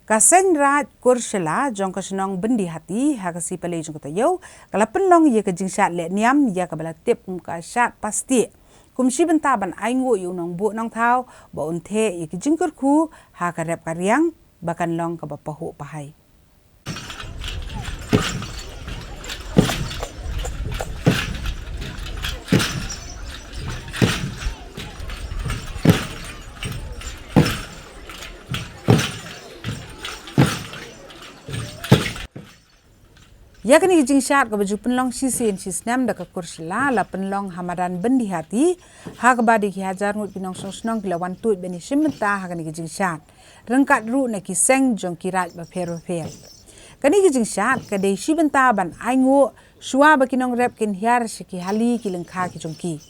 Kaseng rat kur Shylla jong kasenong Byndihati hakasi pale jong katayo kala Pynlong ye kajing Shad le niam ya kabala tip ka Shad Pastieh kumsi bentaban aingo yu nong bu nong thau ba unthe ye kajing kurku ha karep karyang bakan long ka bapahu pahai. Ya kini kijing Shad ka baju Pynlong sisin sisnam da ka kur Shylla la Pynlong hamadan Byndihati ha ka badi ki hajar ngut pinong song kilawan tuit beni simenta ha kini kijing Shad rengkat ru na ki seng jong kirat ba pero fel kani kijing Shad ka dei sibenta ban aingo suwa ba kinong rep kin hiar siki hali ki lengkha ki jong ki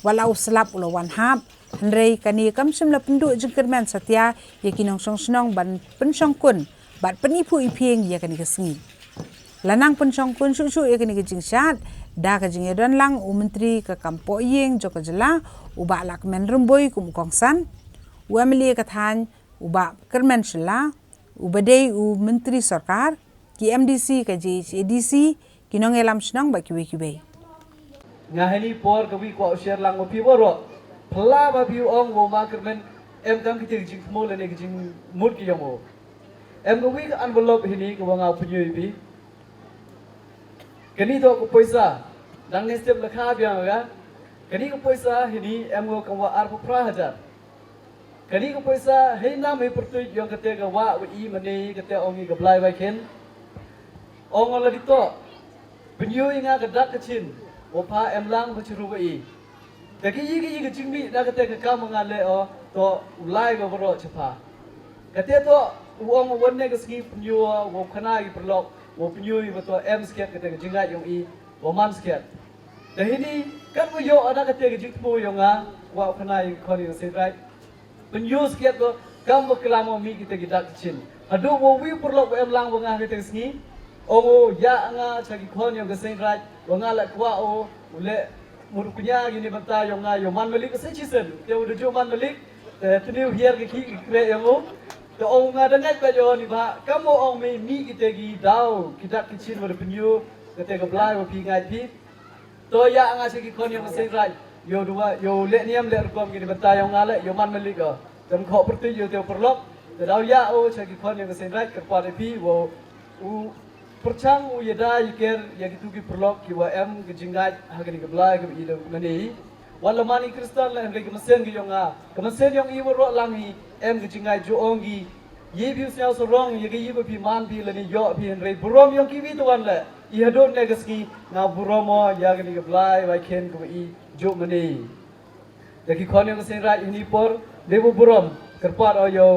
walau selap ulawan hap hendrei kani kam simla penduk jengkermen satya ye kinong song ban pensong kun bat penipu iping ye kani kesengi lanang pensong kun susu ya kini kijing Shad da ka jing edon lang u menteri ka kampo yeng jok jela uba lak men remboy kum kongsan u amli ka than uba kermen Shylla u badai u menteri sarkar ki MDC ka JHADC kinong elam snang ba kiwe ngahani por ka wi ko share lang opi boro phla ba bi ong wo ma kermen em kam ki jing mo le ne jing mut ki yomo em ka wi envelope hini ko nga phnyui bi kani to ko paisa dang ne step lakha bya ga kani ko paisa hini em go kawa ar ko pra hajar kani ko paisa he na me pertu yong kate ga wa i mane kate ongi ga blai ba ken ong la dito penyu inga ga dak kachin o pa em lang ba churu ga i kaki yi ga jingmi da kate ga ka manga le o to ulai ga bro chapa kate to ong wonne ga ski penyu wo khana gi perlok wo penyui betul sket kata jingat yang i wo man sket dah ini kan wo yo ada kata jingtmu yang wa kenai khoni sedrai penyu sket ko kam wo kelamo mi kita gidak kecin adu wo wi perlo wo lang wo ngah kata sengi o ya nga chagi khon yang sedrai wo ngala kwa o ule murukunya gini banta yang yo man melik sechisen dia udah jo man melik teniu hiar ke ki kre yang o to ong nga dangat ba yo ni ba kamo ong mi kita gi dau kita kicin ber penyu kita ga blai pi ngai pi to ya nga segi kon yang sen rai yo dua yo le niam le kom gi bata yo nga le yo man melik ga tam kho pertu yo te perlok te dau ya o segi kon yang sen rai kerpa pi wo u perchang u yeda yiker ya gitu gi perlok ki wa em gi jingat ha gi ga blai gi ido ngani wala mani kristal la henry kemasen gi yonga kemasen yong i wo langi em gi jingai jo ongi ye bi usnya so rong ye gi bi man bi le ni yo bi henry burom yong ki bi to wan le i hadon ne gaski na buromo ya gi ga blai wa ken ko i jo mani ya ki khon yong sen ra ini por debu burom kerpat o yo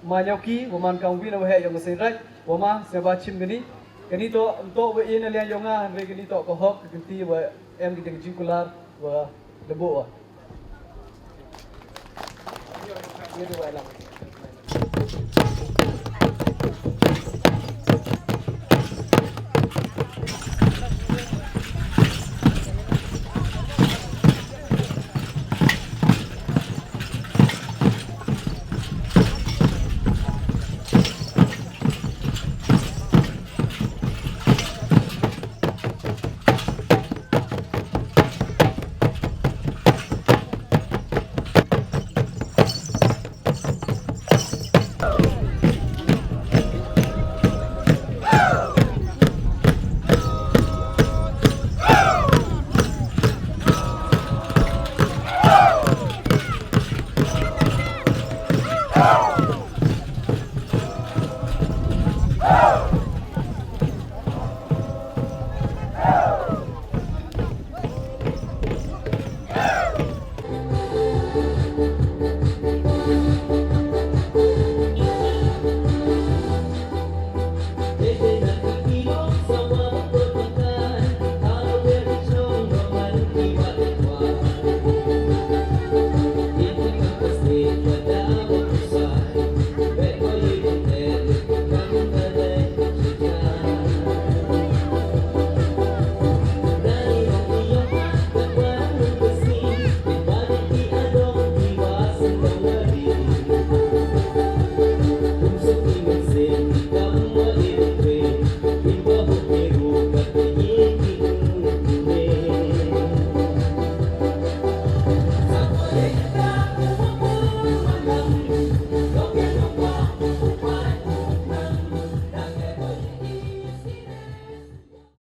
manyoki wo man kang wi na he yong sen ra wo ma se ba chim gani kani to we in le yonga henry gani to ko hok gi wa em gi jingkular wa debu Ini dua elang.